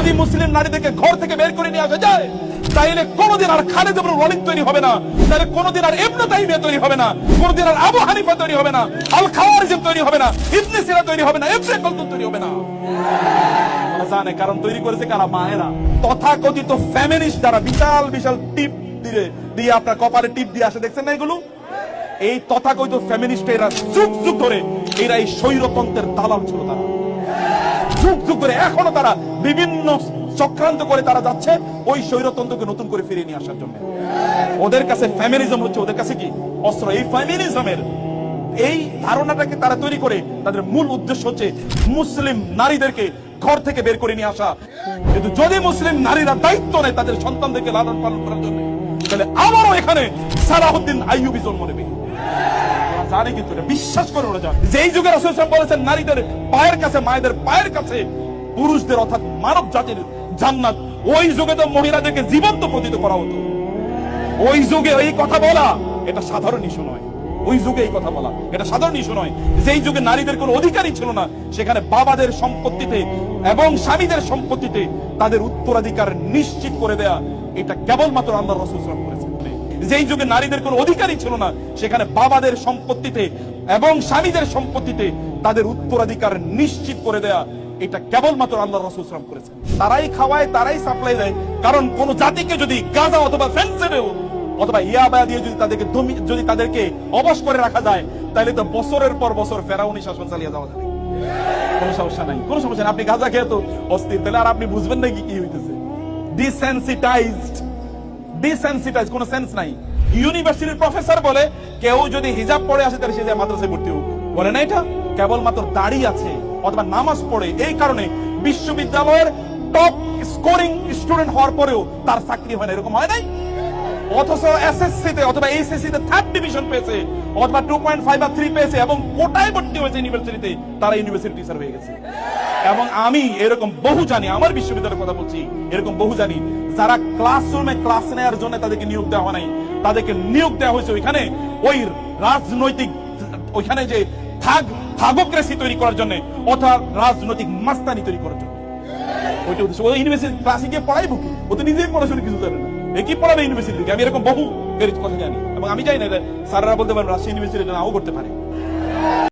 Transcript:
যদি মুসলিম নারীদেরকে ঘর থেকে বের করে নিয়ে আসা যায়, তাইলে কোনদিন আর খালিদ ইবনে ওয়ালিদ তৈরি হবে না, তাহলে কোনদিন আর ইবনে তাইমিয়া তৈরি হবে না, কোনদিন আর আবু হানিফা তৈরি হবে না, আল খাওয়ারিজম তৈরি হবে না, ইবনে সিনা তৈরি হবে না, ইবনে খালদুন তৈরি হবে না। জানে কারণ তৈরি করেছে কারা? মায়েরা। তথাকথিত ফেমিনিস্ট যারা বিশাল বিশাল টিপ দিয়ে আপনার কপালে টিপ দিয়ে আসে, দেখছেন না এগুলো? এই তথাকথিত ফেমিনিস্ট এরা যুগ যুগ ধরে এরা এই স্বৈরতন্ত্রের দালাল ছিল। তারা যুগ যুগ ধরে এখনো তারা বিভিন্ন চক্রান্ত করে তারা যাচ্ছে ওই স্বৈরতন্ত্রকে নতুন করে ফিরিয়ে নিয়ে আসার জন্য। ওদের কাছে ফেমিনিজম হচ্ছে ওদের কাছে কি অস্ত্র। এই ফেমিনিজমের এই ধারণাটাকে তারা তৈরি করে তাদের মূল উদ্দেশ্য হচ্ছে মুসলিম নারীদেরকে ঘর থেকে বের করে নিয়ে আসা। কিন্তু যদি মুসলিম নারীরা দায়িত্ব নেয় তাদের সন্তানদেরকে লালন পালন করার জন্য, তাহলে আবারও এখানে সালাহুদ্দিন আইয়ুবী জন্ম নেবে। জানে কিন্তু এটা বিশ্বাস করে ওরা জানে যে এই যুগে রাসূল সাল্লাল্লাহু আলাইহি ওয়াসাল্লাম বলেছেন নারীদের পায়ের কাছে, মায়েদের পায়ের কাছে পুরুষদের অর্থাৎ মানব জাতির জান্নাত। ওই যুগে তো মহিলাদেরকে জীবন্ত পতিত করা হতো। ওই যুগে এই কথা বলা এটা সাধারণ ইস্যু নয়। ওই যুগে এই কথা বলা এটা সাধারণ ইস্যু নয়। যেই যুগে নারীদের কোনো অধিকারই ছিল না, সেখানে বাবাদের সম্পত্তিতে এবং স্বামীদের সম্পত্তিতে তাদের উত্তরাধিকার নিশ্চিত করে দেয়া এটা কেবলমাত্র আল্লাহর রাসূল সাল্লাল্লাহু আলাইহি ওয়াসাল্লাম করেছেন। যেই যুগে নারীদের কোনো অধিকারই ছিল না, সেখানে বাবাদের সম্পত্তিতে এবং স্বামীদের সম্পত্তিতে তাদের উত্তরাধিকার নিশ্চিত করে দেয়া এটা কেবলমাত্র আল্লাহর রাসূল সাল্লাল্লাহু আলাইহি ওয়াসাল্লাম করেছেন। তারাই খাওয়ায়, তারাই সাপ্লাই দেয়। কারণ কোন জাতিকে যদি গাঁজা অথবা ফেন্সিডিল অথবা ইয়াবা দিয়ে যদি তাদেরকে অবশ করে রাখা যায়, তাহলে তো বছরের পর বছর ফেরাউনি শাসন চালিয়ে যাওয়া যাবে। কোনো সমস্যা নাই, কোনো সমস্যা নাই। আপনি গাঁজা খেয়ে তো অস্থির, তাহলে আর আপনি বুঝবেন না কি হইতেছে। ডিসেনসিটাইজড, কোনো সেন্স নাই। ইউনিভার্সিটির প্রফেসর বলে কেউ যদি হিজাব পরে আসে তাহলে সে যে মাদ্রাসায় ভর্তি হোক, বলে না এটা কেবলমাত্র দাড়ি আছে অথবা নামাজ পড়ে এই কারণে বিশ্ববিদ্যালয়ের টপ স্কোরিং স্টুডেন্ট হওয়ার পরেও তার চাকরি হয় না, এরকম হয় নাই? অথচ এসএসসি তে অথবা এইচএসসি তে 3rd ডিভিশন পেয়েছে অথবা 2.5 বা 3 পেয়েছে এবং কোটায় ভর্তি হয়েছে ইউনিভার্সিটিতে, তারা ইউনিভার্সিটি টিচার হয়ে গেছে। এবং আমি এরকম বহু জানি, আমার বিশ্ববিদ্যালয়ের কথা বলছি, এরকম বহু জানি যারা ক্লাসরুমে ক্লাস নেওয়ার জন্য তাদেরকে নিয়োগ দেওয়া হয় নাই, তাদেরকে নিয়োগ দেওয়া হয়েছে ওইখানে ওই রাজনৈতিক ওইখানে যে থাগোক্রেসি তৈরি করার জন্য অথবা রাজনৈতিক মাস্তানি তৈরি করার জন্য। ওইটা উদ্দেশ্য। ওই ইউনিভার্সিটি ক্লাসে গিয়ে পড়াইবো কি? ও তো নিজেই পড়াশোনা কিছু জানে না, কি পড়াবে ইউনিভার্সিটি থেকে? আমি এরকম বহু কথা জানি এবং আমি জানি না স্যাররা বলতে পারেন রাজশাহী ইউনিভার্সিটি নাও করতে পারে।